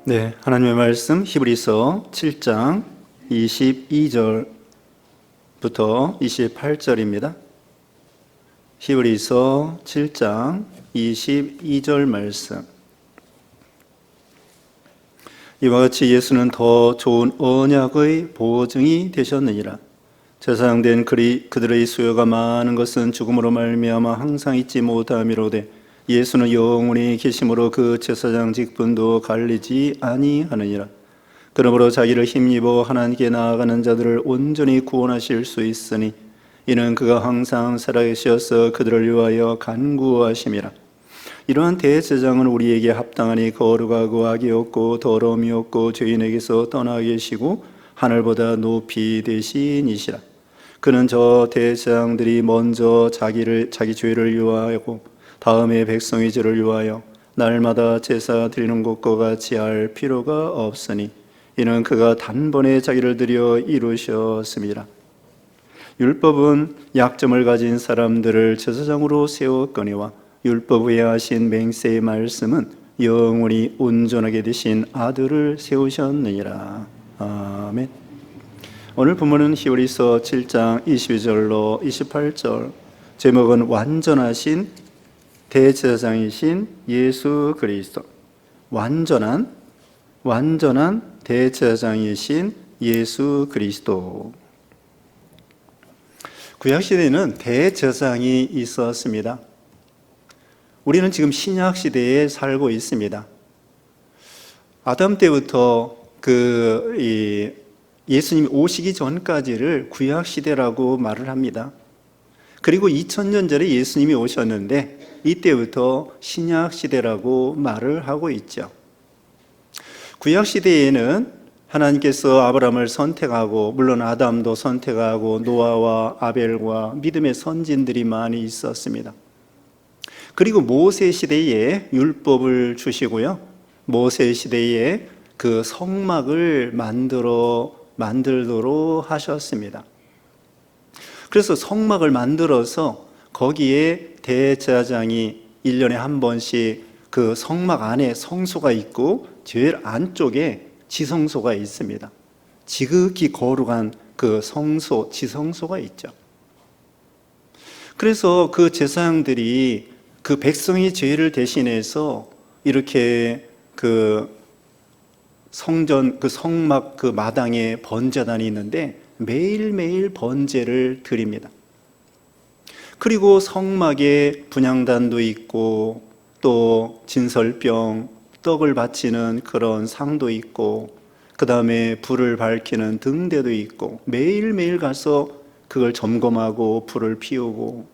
네, 하나님의 말씀 히브리서 7장 22절부터 28절입니다. 히브리서 7장 22절 말씀. 이와 같이 예수는 더 좋은 언약의 보증이 되셨느니라. 제사장된 그들의 수요가 많은 것은 죽음으로 말미암아 항상 잊지 못함이로되 예수는 영원히 계심으로 그 제사장 직분도 갈리지 아니하느니라. 그러므로 자기를 힘입어 하나님께 나아가는 자들을 온전히 구원하실 수 있으니 이는 그가 항상 살아계셔서 그들을 위하여 간구하심이라. 이러한 대제사장은 우리에게 합당하니 거룩하고 악이 없고 더러움이 없고 죄인에게서 떠나 계시고 하늘보다 높이 되시니시라. 그는 저 대제사장들이 먼저 자기 죄를 위하고 다음에 백성의 죄를 위하여 날마다 제사 드리는 것과 같이 할 필요가 없으니 이는 그가 단번에 자기를 드려 이루셨습니다. 율법은 약점을 가진 사람들을 제사장으로 세웠거니와 율법 외에 하신 맹세의 말씀은 영원히 온전하게 되신 아들을 세우셨느니라. 아멘. 오늘 본문은 히브리서 7장 22절로 28절, 제목은 완전하신 대제사장이신 예수 그리스도. 완전한 대제사장이신 예수 그리스도. 구약시대에는 대제사장이 있었습니다. 우리는 지금 신약시대에 살고 있습니다. 아담 때부터 예수님이 오시기 전까지를 구약시대라고 말을 합니다. 그리고 2000년 전에 예수님이 오셨는데 이때부터 신약시대라고 말을 하고 있죠. 구약시대에는 하나님께서 아브라함을 선택하고, 물론 아담도 선택하고, 노아와 아벨과 믿음의 선진들이 많이 있었습니다. 그리고 모세 시대에 율법을 주시고요, 모세 시대에 그 성막을 만들도록 하셨습니다. 그래서 성막을 만들어서 거기에 대제사장이 1년에 한 번씩 그 성막 안에 성소가 있고 제일 안쪽에 지성소가 있습니다. 지극히 거룩한 그 성소, 지성소가 있죠. 그래서 그 제사장들이 그 백성의 죄를 대신해서 이렇게 그 성전, 그 성막 그 마당에 번제단이 있는데 매일매일 번제를 드립니다. 그리고 성막에 분향단도 있고 또 진설병, 떡을 바치는 그런 상도 있고 그 다음에 불을 밝히는 등대도 있고 매일매일 가서 그걸 점검하고 불을 피우고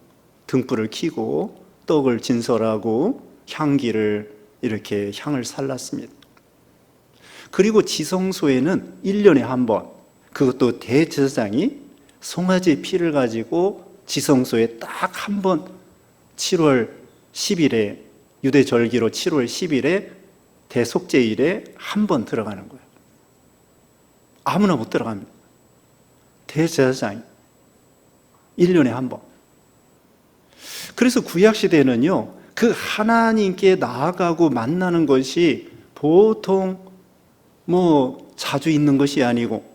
등불을 켜고 떡을 진설하고 향기를 이렇게 향을 살랐습니다. 그리고 지성소에는 1년에 한 번, 그것도 대제사장이 송아지 피를 가지고 지성소에 딱 한 번 7월 10일에 유대절기로 7월 10일에 대속죄일에 한 번 들어가는 거예요. 아무나 못 들어갑니다. 대제사장이 1년에 한 번. 그래서 구약시대는요, 그 하나님께 나아가고 만나는 것이 보통 자주 있는 것이 아니고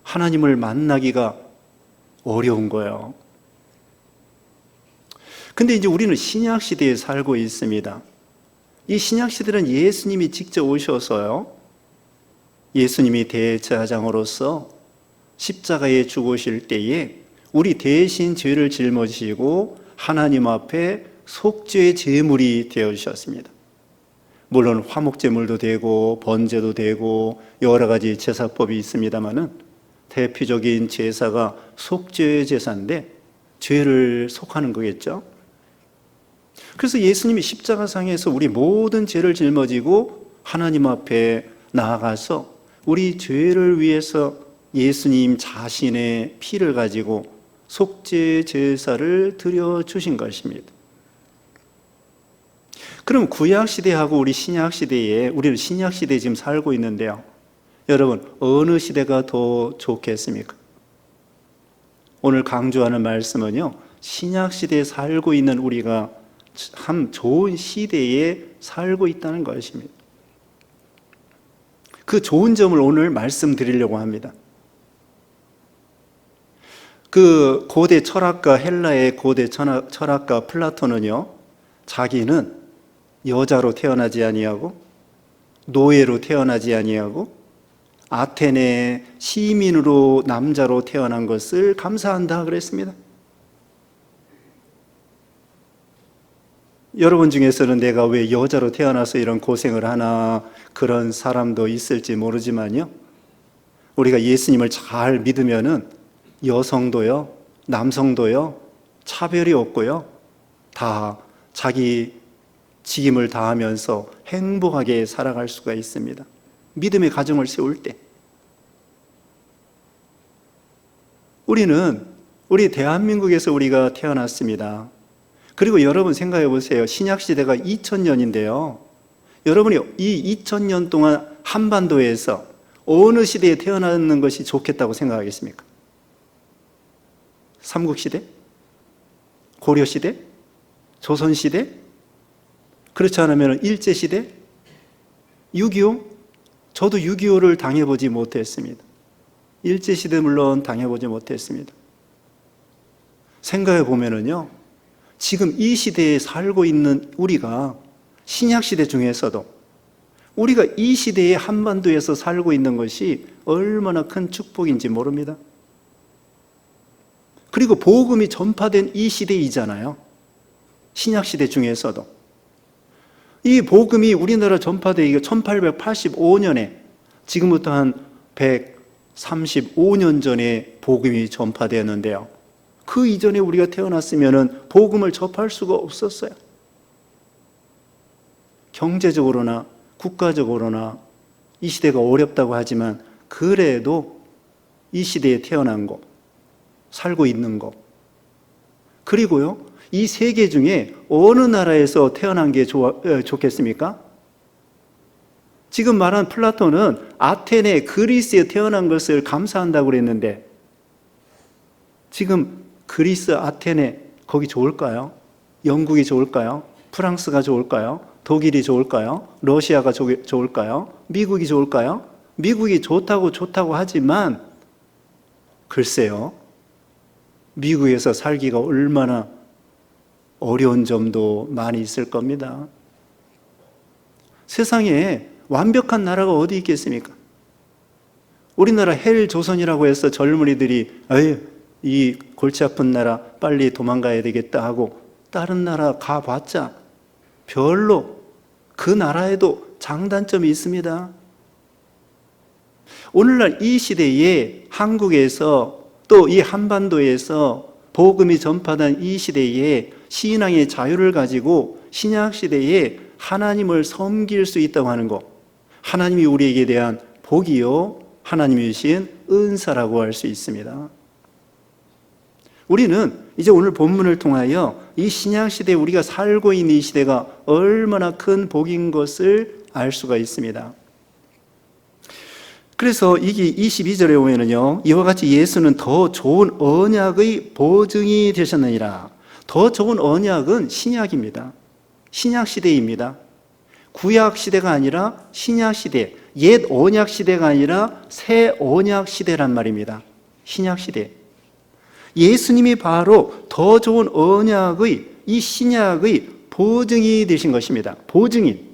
하나님을 만나기가 어려운 거예요. 근데 이제 우리는 신약시대에 살고 있습니다. 이 신약시대는 예수님이 직접 오셔서요, 예수님이 대제사장으로서 십자가에 죽으실 때에 우리 대신 죄를 짊어지시고 하나님 앞에 속죄의 제물이 되어주셨습니다. 물론 화목제물도 되고 번제도 되고 여러 가지 제사법이 있습니다마는 대표적인 제사가 속죄의 제사인데 죄를 속하는 거겠죠. 그래서 예수님이 십자가상에서 우리 모든 죄를 짊어지고 하나님 앞에 나아가서 우리 죄를 위해서 예수님 자신의 피를 가지고 속죄 제사를 드려주신 것입니다. 그럼 구약시대하고 우리 신약시대에, 우리는 신약시대에 지금 살고 있는데요, 여러분 어느 시대가 더 좋겠습니까? 오늘 강조하는 말씀은요, 신약시대에 살고 있는 우리가 참 좋은 시대에 살고 있다는 것입니다. 그 좋은 점을 오늘 말씀드리려고 합니다. 그 고대 철학가, 헬라의 고대 철학가 플라톤은요, 자기는 여자로 태어나지 아니하고 노예로 태어나지 아니하고 아테네 시민으로 남자로 태어난 것을 감사한다 그랬습니다. 여러분 중에서는 내가 왜 여자로 태어나서 이런 고생을 하나, 그런 사람도 있을지 모르지만요, 우리가 예수님을 잘 믿으면은 여성도요, 남성도요, 차별이 없고요, 다 자기 직임을 다하면서 행복하게 살아갈 수가 있습니다. 믿음의 가정을 세울 때. 우리 대한민국에서 우리가 태어났습니다. 그리고 여러분 생각해 보세요. 신약시대가 2000년인데요. 여러분이 이 2000년 동안 한반도에서 어느 시대에 태어나는 것이 좋겠다고 생각하겠습니까? 삼국시대? 고려시대? 조선시대? 그렇지 않으면 일제시대? 6.25? 저도 6.25를 당해보지 못했습니다. 일제시대 물론 당해보지 못했습니다. 생각해 보면은요, 지금 이 시대에 살고 있는 우리가 신약시대 중에서도 우리가 이 시대의 한반도에서 살고 있는 것이 얼마나 큰 축복인지 모릅니다. 그리고 복음이 전파된 이 시대이잖아요. 신약시대 중에서도. 이 복음이 우리나라 전파되기가 1885년에 지금부터 한 135년 전에 복음이 전파되었는데요. 그 이전에 우리가 태어났으면 복음을 접할 수가 없었어요. 경제적으로나 국가적으로나 이 시대가 어렵다고 하지만 그래도 이 시대에 태어난 것, 살고 있는 것, 그리고요, 이 세계 중에 어느 나라에서 태어난 게 좋겠습니까? 지금 말한 플라톤은 아테네, 그리스에 태어난 것을 감사한다고 그랬는데 지금 그리스, 아테네, 거기 좋을까요? 영국이 좋을까요? 프랑스가 좋을까요? 독일이 좋을까요? 러시아가 좋을까요? 미국이 좋을까요? 미국이 좋다고 하지만 글쎄요, 미국에서 살기가 얼마나 어려운 점도 많이 있을 겁니다. 세상에 완벽한 나라가 어디 있겠습니까? 우리나라 헬조선이라고 해서 젊은이들이 이 골치 아픈 나라 빨리 도망가야 되겠다 하고 다른 나라 가봤자 별로 그 나라에도 장단점이 있습니다. 오늘날 이 시대에 한국에서 또 이 한반도에서 복음이 전파된 이 시대에 신앙의 자유를 가지고 신약시대에 하나님을 섬길 수 있다고 하는 것, 하나님이 우리에게 대한 복이요, 하나님이 주신 은사라고 할 수 있습니다. 우리는 이제 오늘 본문을 통하여 이 신약시대에 우리가 살고 있는 이 시대가 얼마나 큰 복인 것을 알 수가 있습니다. 그래서 이게 22절에 보면은요, 이와 같이 예수는 더 좋은 언약의 보증이 되셨느니라. 더 좋은 언약은 신약입니다. 신약시대입니다. 구약시대가 아니라 신약시대, 옛 언약시대가 아니라 새 언약시대란 말입니다. 신약시대. 예수님이 바로 더 좋은 언약의, 이 신약의 보증이 되신 것입니다. 보증인.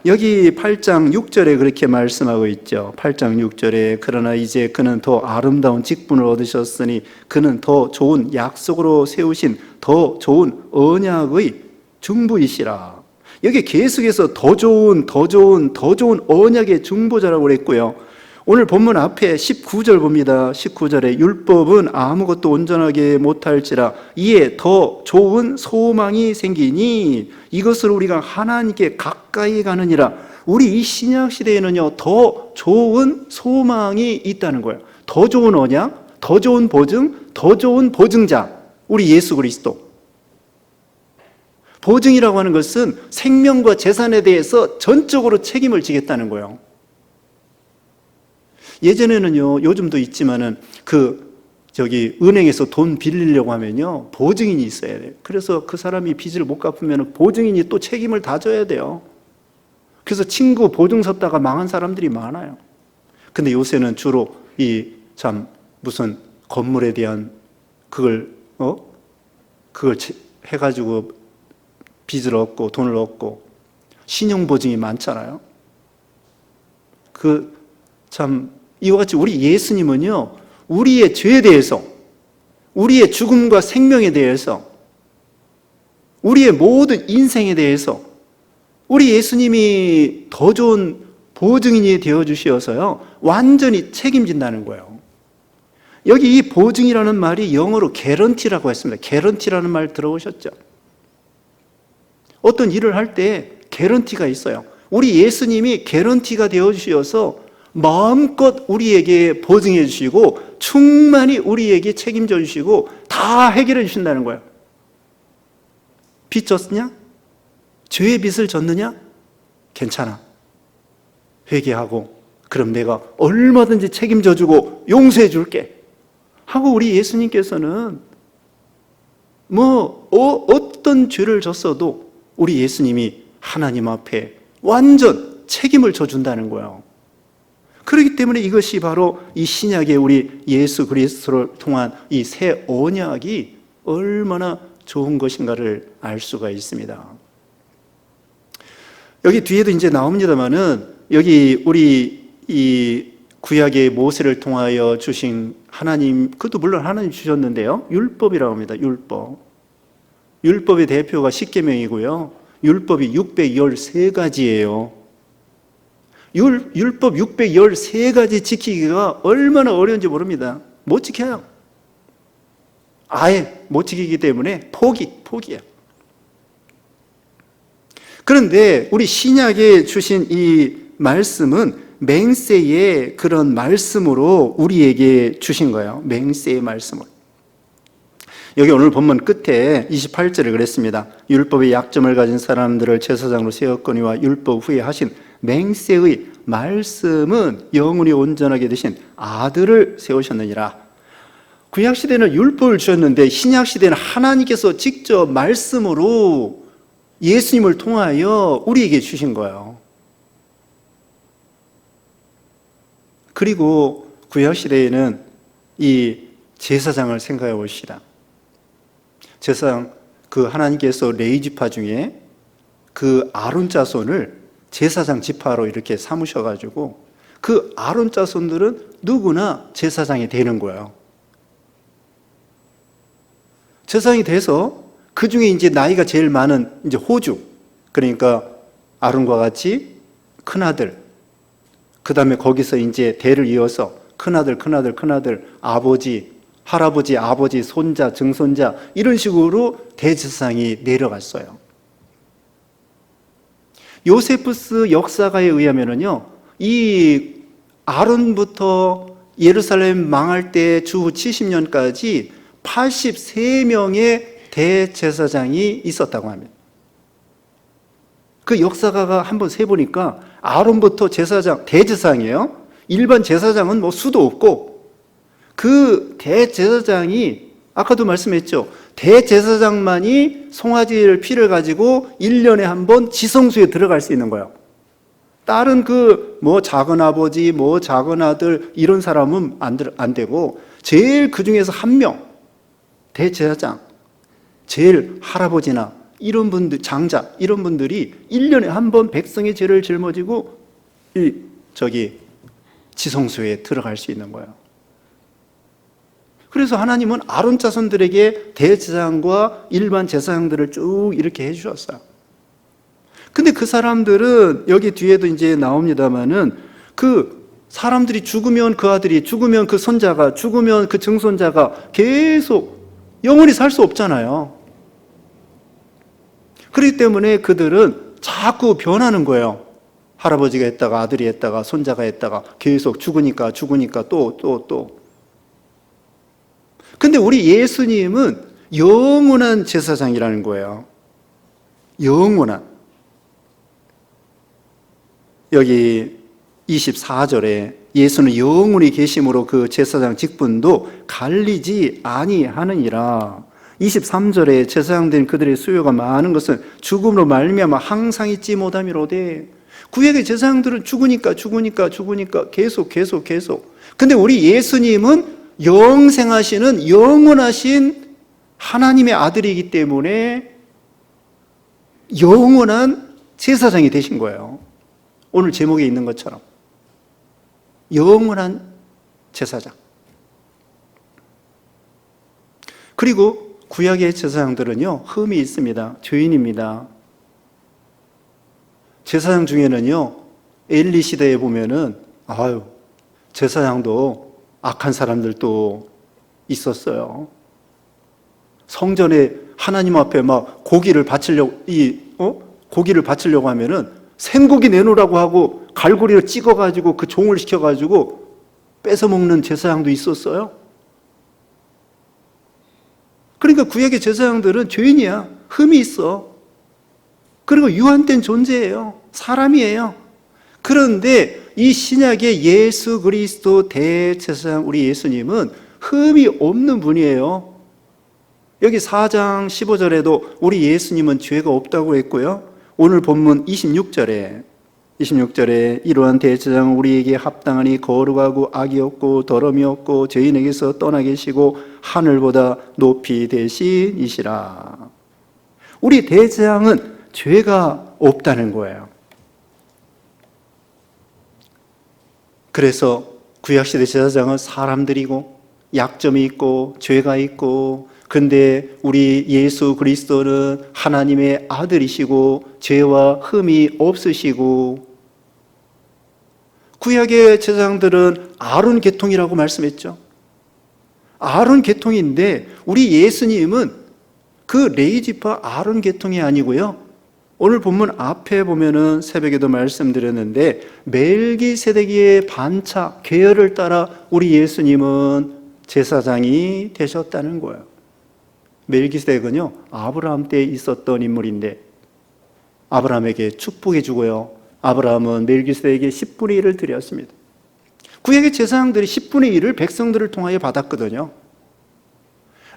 여기 8장 6절에 그렇게 말씀하고 있죠. 8장 6절에 그러나 이제 그는 더 아름다운 직분을 얻으셨으니 그는 더 좋은 약속으로 세우신 더 좋은 언약의 중보이시라. 여기 계속해서 더 좋은 언약의 중보자라고 그랬고요. 오늘 본문 앞에 19절 봅니다. 19절에 율법은 아무것도 온전하게 못할지라 이에 더 좋은 소망이 생기니 이것을 우리가 하나님께 가까이 가느니라. 우리 이 신약 시대에는요, 더 좋은 소망이 있다는 거예요. 더 좋은 언약, 더 좋은 보증, 더 좋은 보증자, 우리 예수 그리스도. 보증이라고 하는 것은 생명과 재산에 대해서 전적으로 책임을 지겠다는 거예요. 예전에는요, 요즘도 있지만은 은행에서 돈 빌리려고 하면요, 보증인이 있어야 돼요. 그래서 그 사람이 빚을 못 갚으면 보증인이 또 책임을 다져야 돼요. 그래서 친구 보증 섰다가 망한 사람들이 많아요. 근데 요새는 주로 무슨 건물에 대한 그걸 해가지고 빚을 얻고 돈을 얻고 신용보증이 많잖아요. 이와 같이 우리 예수님은요, 우리의 죄에 대해서, 우리의 죽음과 생명에 대해서, 우리의 모든 인생에 대해서 우리 예수님이 더 좋은 보증인이 되어주시어서요, 완전히 책임진다는 거예요. 여기 이 보증이라는 말이 영어로 개런티라고 했습니다. 개런티라는 말 들어보셨죠? 어떤 일을 할 때 개런티가 있어요. 우리 예수님이 개런티가 되어주셔서 마음껏 우리에게 보증해 주시고 충만히 우리에게 책임져 주시고 다 해결해 주신다는 거예요. 빚 졌냐? 죄의 빚을 졌느냐? 괜찮아. 회개하고 그럼 내가 얼마든지 책임져 주고 용서해 줄게 하고 우리 예수님께서는 어떤 죄를 졌어도 우리 예수님이 하나님 앞에 완전 책임을 져준다는 거예요. 그렇기 때문에 이것이 바로 이 신약의 우리 예수 그리스도를 통한 이 새 언약이 얼마나 좋은 것인가를 알 수가 있습니다. 여기 뒤에도 이제 나옵니다만은 여기 우리 이 구약의 모세를 통하여 주신 하나님, 그것도 물론 하나님 주셨는데요. 율법이라고 합니다. 율법의 대표가 십계명이고요. 율법이 613가지예요. 율법 613가지 지키기가 얼마나 어려운지 모릅니다. 못 지켜요. 아예 못 지키기 때문에 포기야. 그런데 우리 신약에 주신 이 말씀은 맹세의 그런 말씀으로 우리에게 주신 거예요. 맹세의 말씀을. 여기 오늘 본문 끝에 28절에 그랬습니다. 율법의 약점을 가진 사람들을 제사장으로 세웠거니와 율법 후에 하신 맹세의 말씀은 영혼이 온전하게 되신 아들을 세우셨느니라. 구약시대는 율법을 주셨는데 신약시대는 하나님께서 직접 말씀으로 예수님을 통하여 우리에게 주신 거예요. 그리고 구약시대에는 이 제사장을 생각해 봅시다. 제사장, 그 하나님께서 레위 지파 중에 그 아론 자손을 제사장 지파로 이렇게 삼으셔가지고 그 아론 자손들은 누구나 제사장이 되는 거예요. 제사장이 돼서 그 중에 이제 나이가 제일 많은 이제 호주, 그러니까 아론과 같이 큰아들, 그 다음에 거기서 이제 대를 이어서 큰아들, 아버지, 할아버지, 아버지, 손자, 증손자 이런 식으로 대제사장이 내려갔어요. 요세푸스 역사가에 의하면은요, 이 아론부터 예루살렘 망할 때 주후 70년까지 83명의 대제사장이 있었다고 합니다. 그 역사가가 한번 세보니까 아론부터 제사장, 대제사장이에요. 일반 제사장은 뭐 수도 없고 그 대제사장이 아까도 말씀했죠. 대제사장만이 송아지를 피를 가지고 1년에 한 번 지성소에 들어갈 수 있는 거예요. 다른 작은 아버지, 작은 아들 이런 사람은 안 되고 제일 그 중에서 한 명, 대제사장, 제일 할아버지나 이런 분들, 장자 이런 분들이 1년에 한 번 백성의 죄를 짊어지고 지성소에 들어갈 수 있는 거예요. 그래서 하나님은 아론 자손들에게 대제사장과 일반 제사장들을 쭉 이렇게 해주셨어요. 근데 그 사람들은 여기 뒤에도 이제 나옵니다만은 그 사람들이 죽으면 그 아들이, 죽으면 그 손자가, 죽으면 그 증손자가 계속 영원히 살 수 없잖아요. 그렇기 때문에 그들은 자꾸 변하는 거예요. 할아버지가 했다가 아들이 했다가 손자가 했다가 계속 죽으니까 또. 근데 우리 예수님은 영원한 제사장이라는 거예요. 영원한. 여기 24절에 예수는 영원히 계심으로 그 제사장 직분도 갈리지 아니하느니라. 23절에 제사장 된 그들의 수요가 많은 것은 죽음으로 말미암아 항상 잊지 못함이로되. 구약의 제사장들은 죽으니까 계속. 근데 우리 예수님은 영생하시는 영원하신 하나님의 아들이기 때문에 영원한 제사장이 되신 거예요. 오늘 제목에 있는 것처럼 영원한 제사장. 그리고 구약의 제사장들은요, 흠이 있습니다. 죄인입니다. 제사장 중에는요, 엘리 시대에 보면은 제사장도 악한 사람들도 있었어요. 성전에 하나님 앞에 막 고기를 바치려고 하면은 생고기 내놓으라고 하고 갈고리를 찍어가지고 그 종을 시켜가지고 뺏어 먹는 제사장도 있었어요. 그러니까 구약의 제사장들은 죄인이야. 흠이 있어. 그리고 유한된 존재예요. 사람이에요. 그런데 이 신약의 예수 그리스도 대제사장 우리 예수님은 흠이 없는 분이에요. 여기 4장 15절에도 우리 예수님은 죄가 없다고 했고요. 오늘 본문 26절에 이러한 대제사장은 우리에게 합당하니 거룩하고 악이 없고 더러움이 없고 죄인에게서 떠나 계시고 하늘보다 높이 되시니시라. 우리 대제사장은 죄가 없다는 거예요. 그래서 구약시대 제사장은 사람들이고 약점이 있고 죄가 있고, 근데 우리 예수 그리스도는 하나님의 아들이시고 죄와 흠이 없으시고, 구약의 제사장들은 아론 계통이라고 말씀했죠. 아론 계통인데 우리 예수님은 그 레위지파 아론 계통이 아니고요. 오늘 본문 앞에 보면은 새벽에도 말씀드렸는데 멜기세덱의 반차 계열을 따라 우리 예수님은 제사장이 되셨다는 거예요. 멜기세덱은요, 아브라함 때 있었던 인물인데 아브라함에게 축복해 주고요, 아브라함은 멜기세덱에게 10분의 1을 드렸습니다. 구약의 제사장들이 10분의 1을 백성들을 통하여 받았거든요.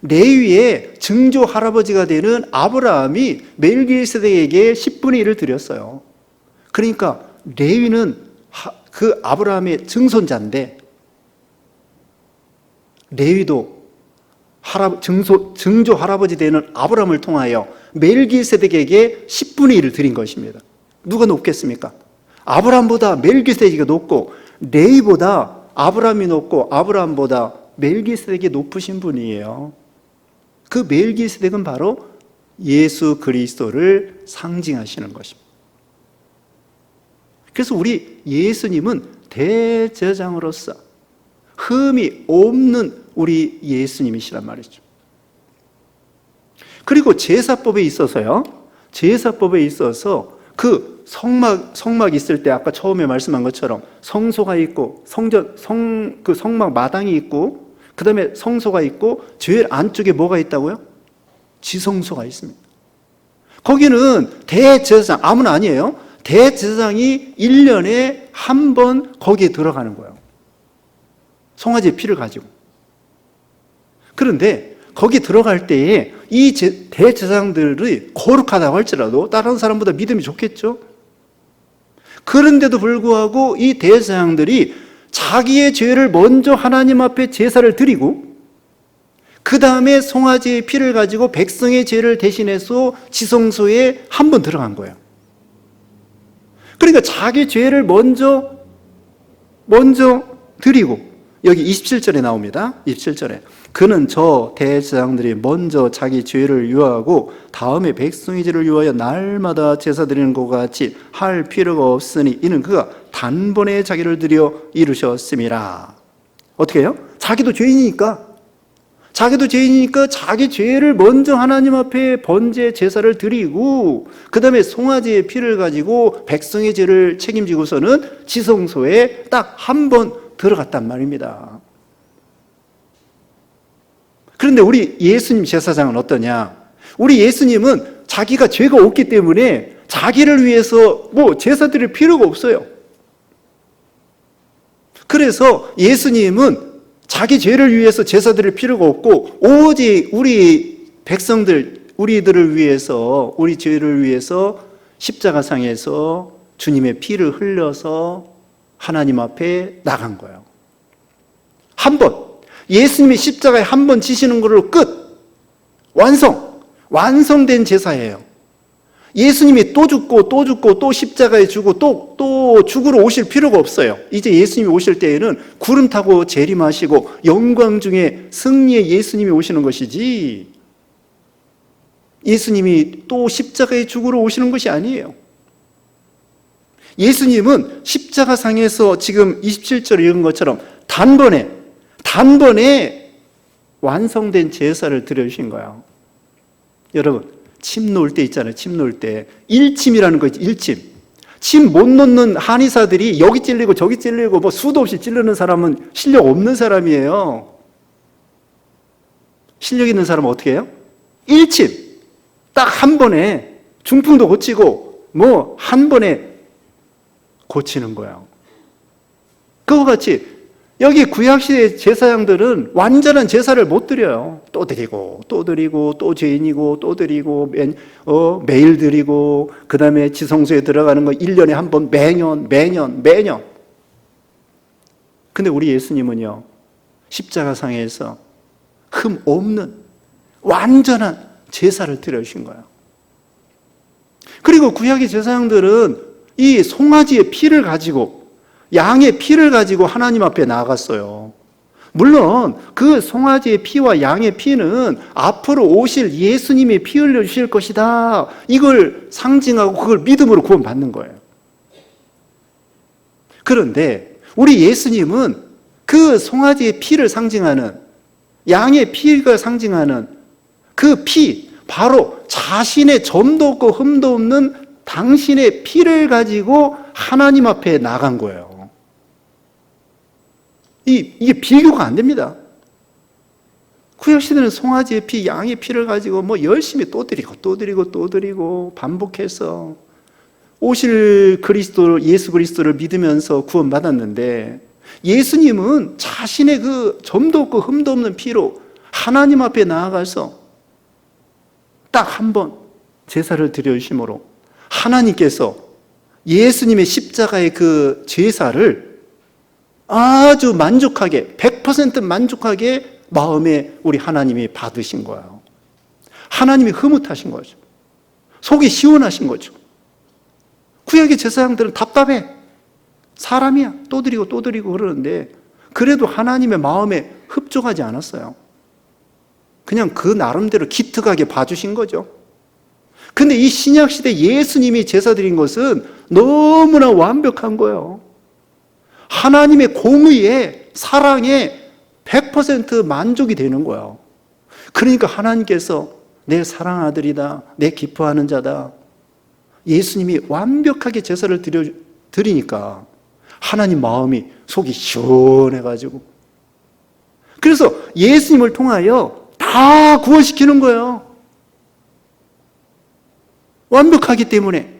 레위의 증조 할아버지가 되는 아브라함이 멜기세덱에게 10분의 1을 드렸어요. 그러니까 레위는 그 아브라함의 증손자인데 레위도 증조 할아버지 되는 아브라함을 통하여 멜기세덱에게 10분의 1을 드린 것입니다. 누가 높겠습니까? 아브라함보다 멜기세덱이 높고 레위보다 아브라함이 높고 아브라함보다 멜기세덱이 높으신 분이에요. 그 멜기세덱은 바로 예수 그리스도를 상징하시는 것입니다. 그래서 우리 예수님은 대제사장으로서 흠이 없는 우리 예수님이시란 말이죠. 그리고 제사법에 있어서 그 성막 있을 때 아까 처음에 말씀한 것처럼 성소가 있고 그 성막 마당이 있고 그 다음에 성소가 있고 제일 안쪽에 뭐가 있다고요? 지성소가 있습니다. 거기는 대제사장, 아무나 아니에요. 대제사장이 1년에 한 번 거기에 들어가는 거예요. 송아지의 피를 가지고. 그런데 거기 들어갈 때에 이 대제사장들이 거룩하다고 할지라도 다른 사람보다 믿음이 좋겠죠. 그런데도 불구하고 이 대제사장들이 자기의 죄를 먼저 하나님 앞에 제사를 드리고 그 다음에 송아지의 피를 가지고 백성의 죄를 대신해서 지성소에 한 번 들어간 거예요. 그러니까 자기 죄를 먼저 드리고, 여기 27절에 나옵니다. 27절에 그는 저 대제사장들이 먼저 자기 죄를 유하고 다음에 백성의 죄를 유하여 날마다 제사 드리는 것과 같이 할 필요가 없으니 이는 그가 단번에 자기를 드려 이루셨음이라. 어떻게 해요? 자기도 죄인이니까 자기 죄를 먼저 하나님 앞에 번제 제사를 드리고 그 다음에 송아지의 피를 가지고 백성의 죄를 책임지고서는 지성소에 딱 한 번 들어갔단 말입니다. 그런데 우리 예수님 제사장은 어떠냐? 우리 예수님은 자기가 죄가 없기 때문에 자기를 위해서 제사 드릴 필요가 없어요. 그래서 예수님은 자기 죄를 위해서 제사 드릴 필요가 없고 오직 우리 백성들, 우리들을 위해서, 우리 죄를 위해서 십자가상에서 주님의 피를 흘려서 하나님 앞에 나간 거예요. 한 번, 예수님이 십자가에 한 번 지시는 걸로 끝. 완성된 제사예요. 예수님이 또 죽고 또 죽고 또 십자가에 죽고 또 죽으러 오실 필요가 없어요. 이제 예수님이 오실 때에는 구름 타고 재림하시고 영광 중에 승리의 예수님이 오시는 것이지, 예수님이 또 십자가에 죽으러 오시는 것이 아니에요. 예수님은 십자가상에서 지금 27절에 읽은 것처럼 단번에 완성된 제사를 드려주신 거예요. 여러분, 침 놓을 때 있잖아요. 침 놓을 때 일침이라는 거 있죠. 일침. 침 못 놓는 한의사들이 여기 찔리고 저기 찔리고 뭐 수도 없이 찌르는 사람은 실력 없는 사람이에요. 실력 있는 사람은 어떻게 해요? 일침. 딱 한 번에 중풍도 고치고 뭐 한 번에 고치는 거예요. 그와 같이 여기 구약시대 제사장들은 완전한 제사를 못 드려요. 또 드리고 또 드리고 또 죄인이고 또 드리고 매일 드리고, 그 다음에 지성소에 들어가는 거 1년에 한 번 매년. 근데 우리 예수님은요, 십자가상에서 흠 없는 완전한 제사를 드려주신 거예요. 그리고 구약의 제사장들은 이 송아지의 피를 가지고, 양의 피를 가지고 하나님 앞에 나아갔어요. 물론 그 송아지의 피와 양의 피는 앞으로 오실 예수님이 피 흘려주실 것이다, 이걸 상징하고 그걸 믿음으로 구원받는 거예요. 그런데 우리 예수님은 그 송아지의 피를 상징하는, 양의 피가 상징하는 그 피, 바로 자신의 점도 없고 흠도 없는 당신의 피를 가지고 하나님 앞에 나간 거예요. 이게 비교가 안 됩니다. 구약시대는 송아지의 피, 양의 피를 가지고 뭐 열심히 또 드리고 반복해서 오실 예수 그리스도를 믿으면서 구원받았는데, 예수님은 자신의 그 점도 없고 흠도 없는 피로 하나님 앞에 나아가서 딱 한 번 제사를 드려주심으로 하나님께서 예수님의 십자가의 그 제사를 아주 만족하게, 100% 만족하게 마음에 우리 하나님이 받으신 거예요. 하나님이 흐뭇하신 거죠. 속이 시원하신 거죠. 구약의 제사장들은 답답해. 사람이야. 또 드리고 그러는데, 그래도 하나님의 마음에 흡족하지 않았어요. 그냥 그 나름대로 기특하게 봐주신 거죠. 근데 이 신약시대 예수님이 제사 드린 것은 너무나 완벽한 거예요. 하나님의 공의에, 사랑에 100% 만족이 되는 거예요. 그러니까 하나님께서 내 사랑 아들이다, 내 기뻐하는 자다, 예수님이 완벽하게 제사를 드리니까 하나님 마음이 속이 시원해가지고, 그래서 예수님을 통하여 다 구원시키는 거예요. 완벽하기 때문에.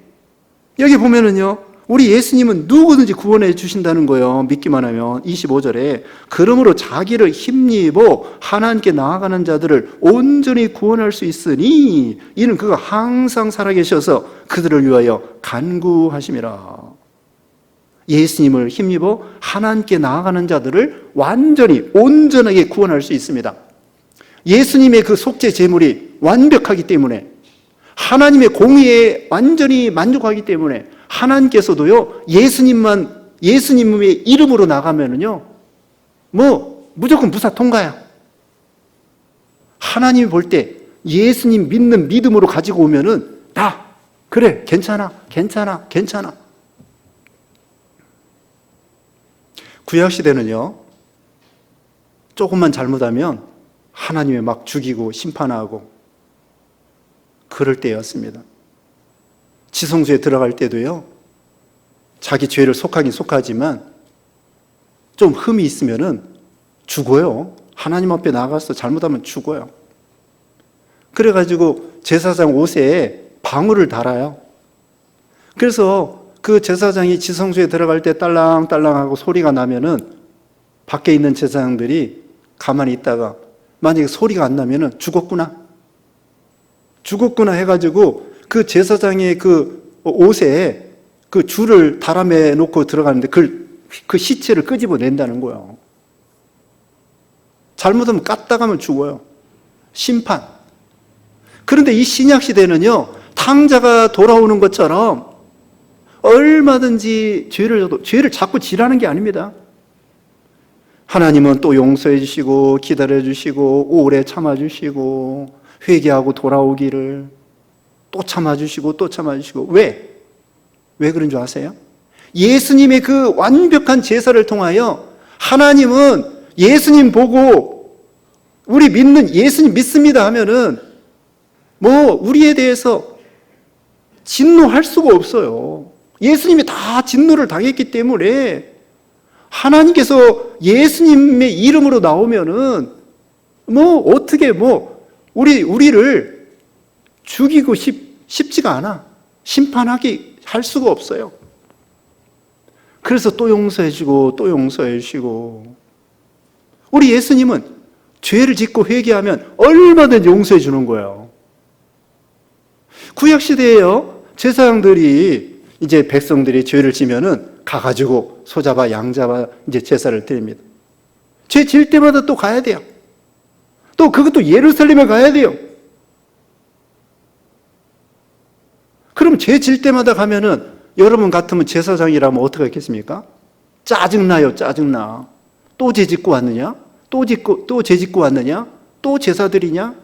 여기 보면은요, 우리 예수님은 누구든지 구원해 주신다는 거예요. 믿기만 하면. 25절에 그러므로 자기를 힘입어 하나님께 나아가는 자들을 온전히 구원할 수 있으니 이는 그가 항상 살아계셔서 그들을 위하여 간구하심이라. 예수님을 힘입어 하나님께 나아가는 자들을 완전히 온전하게 구원할 수 있습니다. 예수님의 그 속죄 제물이 완벽하기 때문에, 하나님의 공의에 완전히 만족하기 때문에 하나님께서도요, 예수님의 이름으로 나가면은요, 뭐 무조건 무사 통과야. 하나님이 볼 때 예수님 믿는 믿음으로 가지고 오면은 다 그래, 괜찮아. 구약 시대는요, 조금만 잘못하면 하나님이 막 죽이고 심판하고 그럴 때였습니다. 지성소에 들어갈 때도요, 자기 죄를 속하긴 속하지만 좀 흠이 있으면은 죽어요. 하나님 앞에 나가서 잘못하면 죽어요. 그래가지고 제사장 옷에 방울을 달아요. 그래서 그 제사장이 지성소에 들어갈 때 딸랑딸랑하고 소리가 나면은 밖에 있는 제사장들이 가만히 있다가 만약에 소리가 안 나면은 죽었구나 해가지고 그 제사장의 그 옷에 그 줄을 다람에 놓고 들어가는데 그 시체를 끄집어낸다는 거예요. 잘못하면 까딱하면 죽어요. 심판. 그런데 이 신약시대는요, 탕자가 돌아오는 것처럼 얼마든지 죄를 자꾸 지라는 게 아닙니다. 하나님은 또 용서해 주시고 기다려 주시고 오래 참아 주시고 회개하고 돌아오기를 또 참아 주시고 또 참아 주시고. 왜 그런 줄 아세요? 예수님의 그 완벽한 제사를 통하여 하나님은 예수님 보고 우리 믿는 예수님 믿습니다 하면은 우리에 대해서 진노할 수가 없어요. 예수님이 다 진노를 당했기 때문에 하나님께서 예수님의 이름으로 나오면은 어떻게 우리를 죽이고 싶지가 않아. 심판하기 할 수가 없어요. 그래서 또 용서해주고 또 용서해주시고. 우리 예수님은 죄를 짓고 회개하면 얼마든지 용서해 주는 거예요. 구약시대에요, 제사장들이 이제 백성들이 죄를 지면은 가가지고 소 잡아 양 잡아 이제 제사를 드립니다. 죄 질 때마다 또 가야 돼요. 또 그것도 예루살렘에 가야 돼요. 그럼 죄 질 때마다 가면은 여러분 같으면 제사장이라면 어떻게 했겠습니까? 짜증나요, 짜증나. 또 죄 짓고 왔느냐? 또 죄 짓고 왔느냐? 또 제사 드리냐?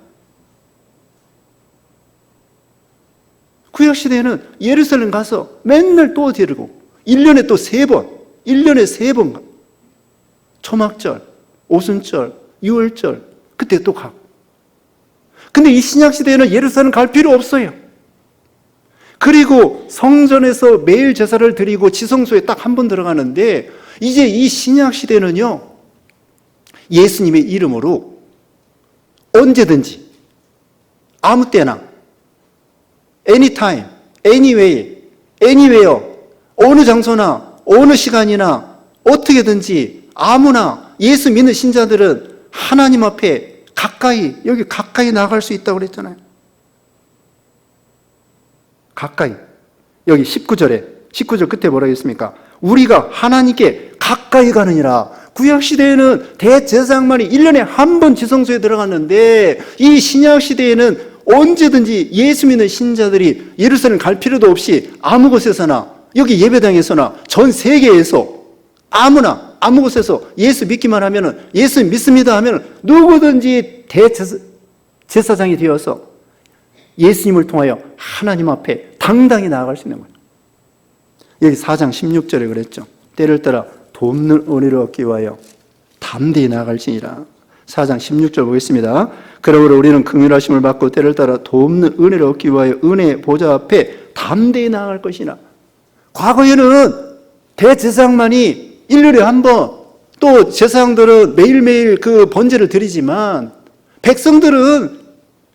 구약시대에는 예루살렘 가서 맨날 또 드리고 1년에 또 3번, 1년에 3번 초막절, 오순절, 유월절 그때 또 가고. 근데 이 신약시대에는 예루살렘 갈 필요 없어요. 그리고 성전에서 매일 제사를 드리고 지성소에 딱 한 번 들어가는데 이제 이 신약시대는요, 예수님의 이름으로 언제든지 아무 때나 anytime, anyway, anywhere 어느 장소나 어느 시간이나 어떻게든지 아무나 예수 믿는 신자들은 하나님 앞에 여기 가까이 나갈 수 있다고 그랬잖아요. 가까이. 여기 19절 끝에 뭐라고 했습니까? 우리가 하나님께 가까이 가느니라. 구약시대에는 대제사장만이 1년에 한 번 지성소에 들어갔는데 이 신약시대에는 언제든지 예수 믿는 신자들이 예루살렘 갈 필요도 없이 아무 곳에서나 여기 예배당에서나 전 세계에서 아무나 아무 곳에서 예수 믿기만 하면은 예수 믿습니다 하면은 누구든지 대제사장이 되어서 예수님을 통하여 하나님 앞에 당당히 나아갈 수 있는 거예요. 여기 4장 16절에 그랬죠. 때를 따라 돕는 은혜를 얻기 위하여 담대히 나아갈지니라. 4장 16절 보겠습니다. 그러므로 우리는 긍휼하심을 받고 때를 따라 돕는 은혜를 얻기 위하여 은혜의 보좌 앞에 담대히 나아갈 것이나. 과거에는 대제사장만이 1년에 한 번, 또 제사장들은 매일매일 그 번제를 드리지만 백성들은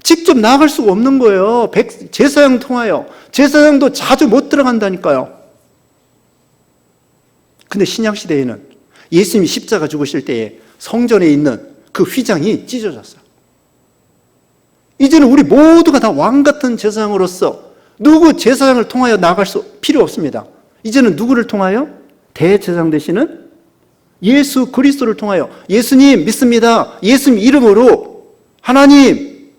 직접 나아갈 수가 없는 거예요. 제사장 통하여. 제사장도 자주 못 들어간다니까요. 근데 신약시대에는 예수님이 십자가 죽으실 때에 성전에 있는 그 휘장이 찢어졌어요. 이제는 우리 모두가 다 왕같은 제사장으로서 누구 제사장을 통하여 나아갈 필요 없습니다. 이제는 누구를 통하여? 대제사장 되시는 예수 그리스도를 통하여 예수님 믿습니다. 예수님 이름으로 하나님,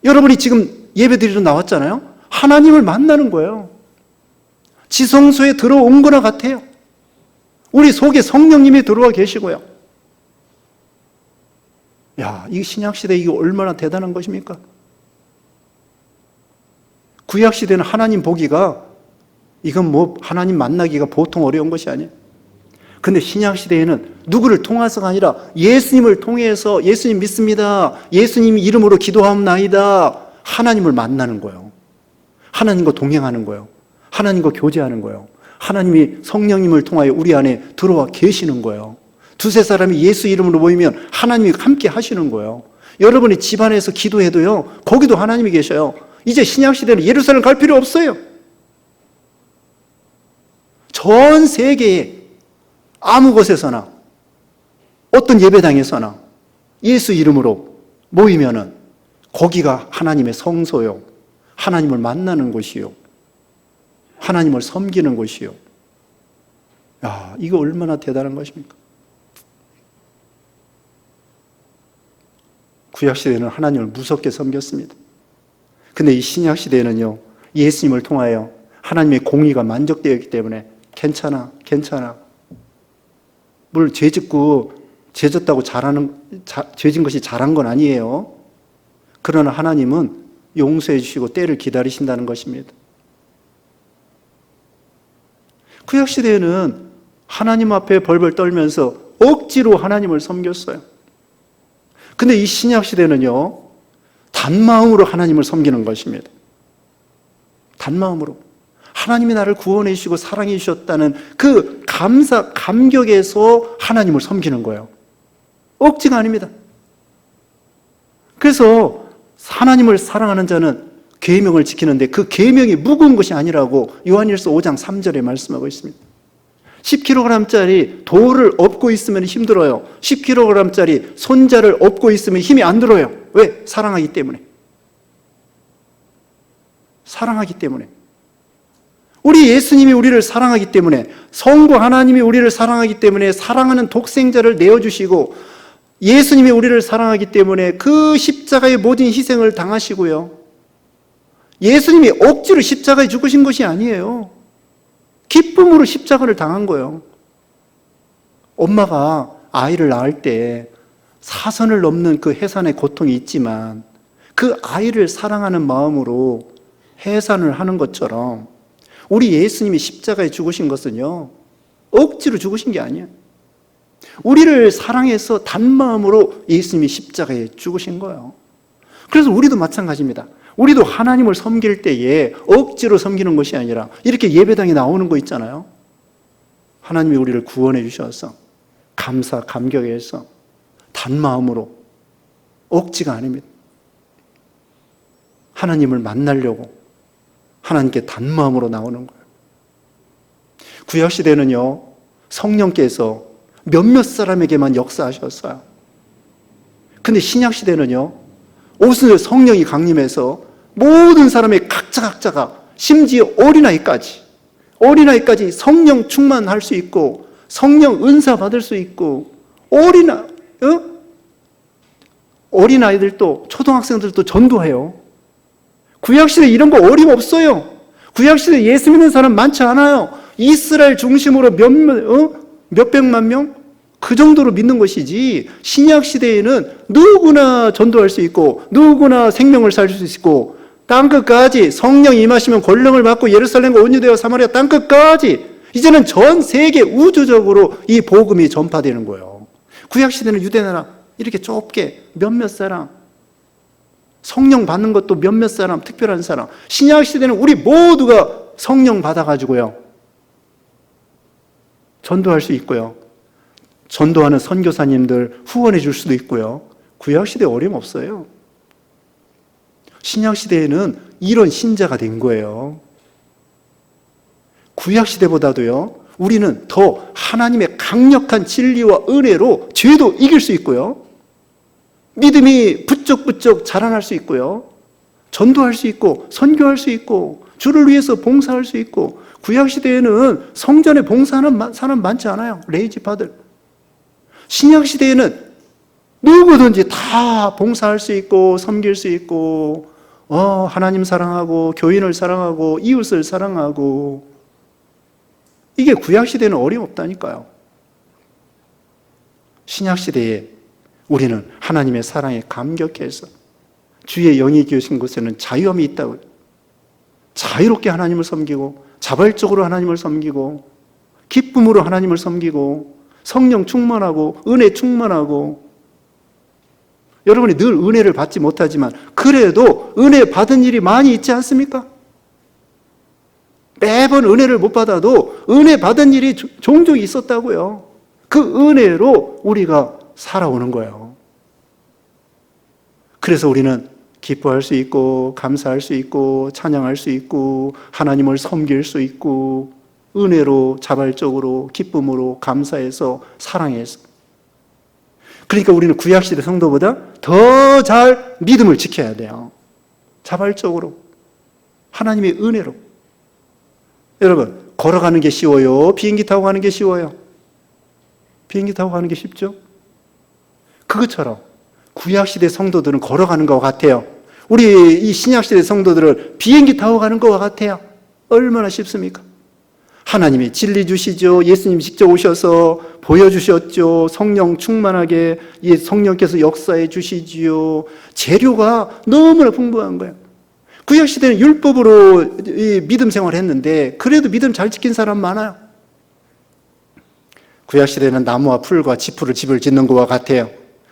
여러분이 지금 예배드리러 나왔잖아요. 하나님을 만나는 거예요. 지성소에 들어온 거나 같아요. 우리 속에 성령님이 들어와 계시고요. 야, 이 신약시대 이거 얼마나 대단한 것입니까? 구약시대는 하나님 보기가 이건 하나님 만나기가 보통 어려운 것이 아니에요. 근데 신약시대에는 누구를 통해서가 아니라 예수님을 통해서 예수님 믿습니다. 예수님 이름으로 기도하옵나이다. 하나님을 만나는 거예요. 하나님과 동행하는 거예요. 하나님과 교제하는 거예요. 하나님이 성령님을 통하여 우리 안에 들어와 계시는 거예요. 두세 사람이 예수 이름으로 모이면 하나님이 함께 하시는 거예요. 여러분이 집안에서 기도해도요, 거기도 하나님이 계셔요. 이제 신약시대는 예루살렘 갈 필요 없어요. 전 세계에 아무 곳에서나 어떤 예배당에서나 예수 이름으로 모이면은 거기가 하나님의 성소요, 하나님을 만나는 곳이요. 하나님을 섬기는 것이요. 야, 이거 얼마나 대단한 것입니까? 구약시대는 하나님을 무섭게 섬겼습니다. 근데 이 신약시대는요, 예수님을 통하여 하나님의 공의가 만족되었기 때문에 괜찮아. 물론 죄졌다고 죄진 것이 잘한 건 아니에요. 그러나 하나님은 용서해 주시고 때를 기다리신다는 것입니다. 구약시대에는 하나님 앞에 벌벌 떨면서 억지로 하나님을 섬겼어요. 근데 이 신약시대는요, 단마음으로 하나님을 섬기는 것입니다. 단마음으로. 하나님이 나를 구원해 주시고 사랑해 주셨다는 그 감격에서 하나님을 섬기는 거예요. 억지가 아닙니다. 그래서 하나님을 사랑하는 자는 계명을 지키는데 그 계명이 무거운 것이 아니라고 요한일서 5장 3절에 말씀하고 있습니다. 10kg짜리 돌을 업고 있으면 힘들어요. 10kg짜리 손자를 업고 있으면 힘이 안 들어요. 왜? 사랑하기 때문에. 사랑하기 때문에. 우리 예수님이 우리를 사랑하기 때문에, 성부 하나님이 우리를 사랑하기 때문에 사랑하는 독생자를 내어주시고, 예수님이 우리를 사랑하기 때문에 그 십자가의 모든 희생을 당하시고요. 예수님이 억지로 십자가에 죽으신 것이 아니에요. 기쁨으로 십자가를 당한 거예요. 엄마가 아이를 낳을 때 사선을 넘는 그 해산의 고통이 있지만 그 아이를 사랑하는 마음으로 해산을 하는 것처럼 우리 예수님이 십자가에 죽으신 것은요, 억지로 죽으신 게 아니에요. 우리를 사랑해서 단마음으로 예수님이 십자가에 죽으신 거예요. 그래서 우리도 마찬가지입니다. 우리도 하나님을 섬길 때에 억지로 섬기는 것이 아니라 이렇게 예배당에 나오는 거 있잖아요. 하나님이 우리를 구원해 주셔서 감격해서 단마음으로, 억지가 아닙니다. 하나님을 만나려고 하나님께 단마음으로 나오는 거예요. 구약시대는요, 성령께서 몇몇 사람에게만 역사하셨어요. 근데 신약시대는요, 오순절 성령이 강림해서 모든 사람의 각자가, 심지어 어린아이까지 성령 충만할 수 있고 성령 은사 받을 수 있고, 어린아이들도 초등학생들도 전도해요. 구약시대 이런 거 어림없어요. 구약시대 예수 믿는 사람 많지 않아요. 이스라엘 중심으로 몇백만 명? 그 정도로 믿는 것이지, 신약시대에는 누구나 전도할 수 있고 누구나 생명을 살릴 수 있고, 땅끝까지 성령 임하시면 권능을 받고 예루살렘과 온 유대와 사마리아 땅끝까지 이제는 전 세계 우주적으로 이 복음이 전파되는 거예요. 구약시대는 유대나라 이렇게 좁게 몇몇 사람, 성령 받는 것도 몇몇 사람, 특별한 사람. 신약시대는 우리 모두가 성령 받아가지고요, 전도할 수 있고요, 전도하는 선교사님들 후원해 줄 수도 있고요. 구약시대 어림없어요. 신약시대에는 이런 신자가 된 거예요. 구약시대보다도요, 우리는 더 하나님의 강력한 진리와 은혜로 죄도 이길 수 있고요, 믿음이 부쩍부쩍 자라날 수 있고요, 전도할 수 있고 선교할 수 있고 주를 위해서 봉사할 수 있고. 구약시대에는 성전에 봉사하는 사람 많지 않아요. 레이지파들. 신약시대에는 누구든지 다 봉사할 수 있고 섬길 수 있고, 하나님 사랑하고 교인을 사랑하고 이웃을 사랑하고. 이게 구약시대는 어림없다니까요. 신약시대에 우리는 하나님의 사랑에 감격해서 주의 영이 계신 곳에는 자유함이 있다고, 자유롭게 하나님을 섬기고 자발적으로 하나님을 섬기고 기쁨으로 하나님을 섬기고 성령 충만하고 은혜 충만하고. 여러분이 늘 은혜를 받지 못하지만 그래도 은혜 받은 일이 많이 있지 않습니까? 매번 은혜를 못 받아도 은혜 받은 일이 종종 있었다고요. 그 은혜로 우리가 살아오는 거예요. 그래서 우리는 기뻐할 수 있고 감사할 수 있고 찬양할 수 있고 하나님을 섬길 수 있고, 은혜로 자발적으로 기쁨으로 감사해서 사랑해서. 그러니까 우리는 구약시대 성도보다 더 잘 믿음을 지켜야 돼요. 자발적으로 하나님의 은혜로. 여러분, 걸어가는 게 쉬워요? 비행기 타고 가는 게 쉬워요? 비행기 타고 가는 게 쉽죠? 그것처럼 구약시대 성도들은 걸어가는 것과 같아요. 우리 이 신약시대 성도들은 비행기 타고 가는 것과 같아요. 얼마나 쉽습니까? 하나님이 진리 주시죠. 예수님이 직접 오셔서 보여주셨죠. 성령 충만하게 성령께서 역사해 주시지요. 재료가 너무나 풍부한 거예요. 구약시대는 율법으로 이 믿음 생활을 했는데 그래도 믿음 잘 지킨 사람 많아요. 구약시대는 나무와 풀과 지푸로 집을 짓는 것과 같아요.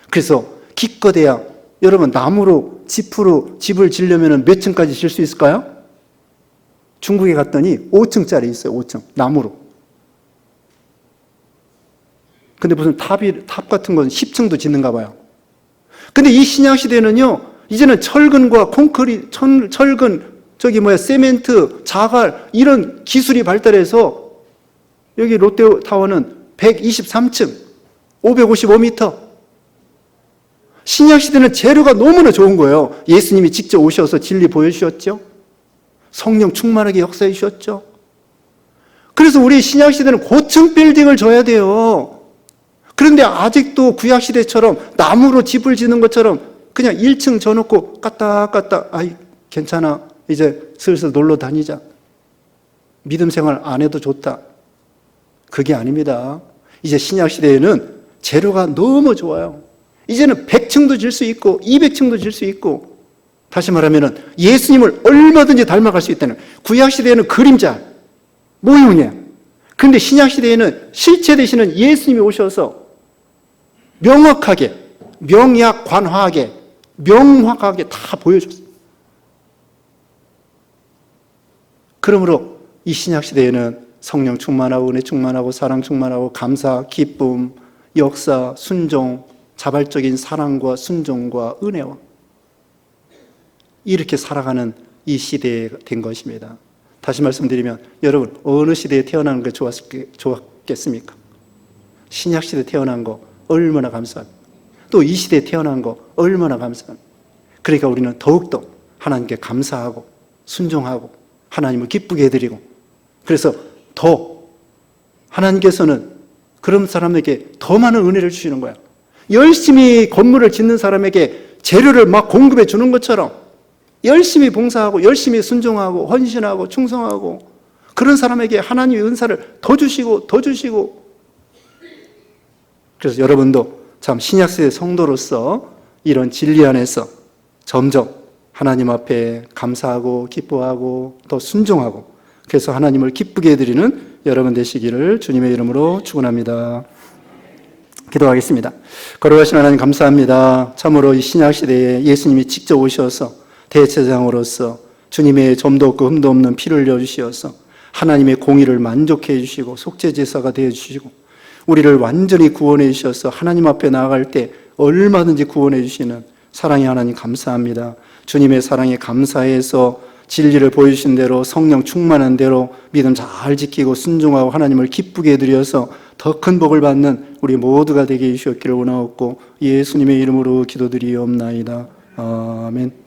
그래서 기껏해야 여러분 나무로 지푸로 집을 지으려면 몇 층까지 질 수 있을까요? 중국에 갔더니 5층짜리 있어요. 5층 나무로. 근데 무슨 탑 같은 건 10층도 짓는가 봐요. 근데 이 신약시대는요, 이제는 철근과 콘크리트, 철근, 세멘트, 자갈, 이런 기술이 발달해서 여기 롯데타워는 123층, 555m. 신약시대는 재료가 너무나 좋은 거예요. 예수님이 직접 오셔서 진리 보여주셨죠. 성령 충만하게 역사해 주셨죠. 그래서 우리 신약시대는 고층 빌딩을 줘야 돼요. 그런데 아직도 구약시대처럼 나무로 집을 짓는 것처럼 그냥 1층 져놓고 까딱까딱, 아이, 괜찮아. 이제 슬슬 놀러 다니자. 믿음 생활 안 해도 좋다. 그게 아닙니다. 이제 신약시대에는 재료가 너무 좋아요. 이제는 100층도 질 수 있고 200층도 질 수 있고, 다시 말하면 예수님을 얼마든지 닮아갈 수 있다는, 구약시대에는 그림자, 모형이에요. 그런데 신약시대에는 실체 되시는 예수님이 오셔서 명확하게, 명약관화하게, 명확하게 다 보여줬어요. 그러므로 이 신약시대에는 성령 충만하고 은혜 충만하고 사랑 충만하고 감사, 기쁨, 역사, 순종, 자발적인 사랑과 순종과 은혜와 이렇게 살아가는 이 시대에 된 것입니다. 다시 말씀드리면 여러분, 어느 시대에 태어나는 게 좋았겠습니까? 신약시대에 태어난 거 얼마나 감사합니까? 또 이 시대에 태어난 거 얼마나 감사합니까? 그러니까 우리는 더욱더 하나님께 감사하고 순종하고 하나님을 기쁘게 해드리고, 그래서 더 하나님께서는 그런 사람에게 더 많은 은혜를 주시는 거야. 열심히 건물을 짓는 사람에게 재료를 막 공급해 주는 것처럼 열심히 봉사하고 열심히 순종하고 헌신하고 충성하고 그런 사람에게 하나님의 은사를 더 주시고 더 주시고. 그래서 여러분도 참 신약시대 성도로서 이런 진리 안에서 점점 하나님 앞에 감사하고 기뻐하고 더 순종하고, 그래서 하나님을 기쁘게 해드리는 여러분 되시기를 주님의 이름으로 축원합니다. 기도하겠습니다. 거룩하신 하나님 감사합니다. 참으로 이 신약시대에 예수님이 직접 오셔서 대제사장으로서 주님의 점도 없고 흠도 없는 피를 흘려주시어서 하나님의 공의를 만족해 주시고 속죄제사가 되어주시고 우리를 완전히 구원해 주셔서 하나님 앞에 나아갈 때 얼마든지 구원해 주시는 사랑의 하나님 감사합니다. 주님의 사랑에 감사해서 진리를 보여주신 대로 성령 충만한 대로 믿음 잘 지키고 순종하고 하나님을 기쁘게 해드려서 더 큰 복을 받는 우리 모두가 되게 해주셨기를 원하옵고 예수님의 이름으로 기도드리옵나이다. 아멘.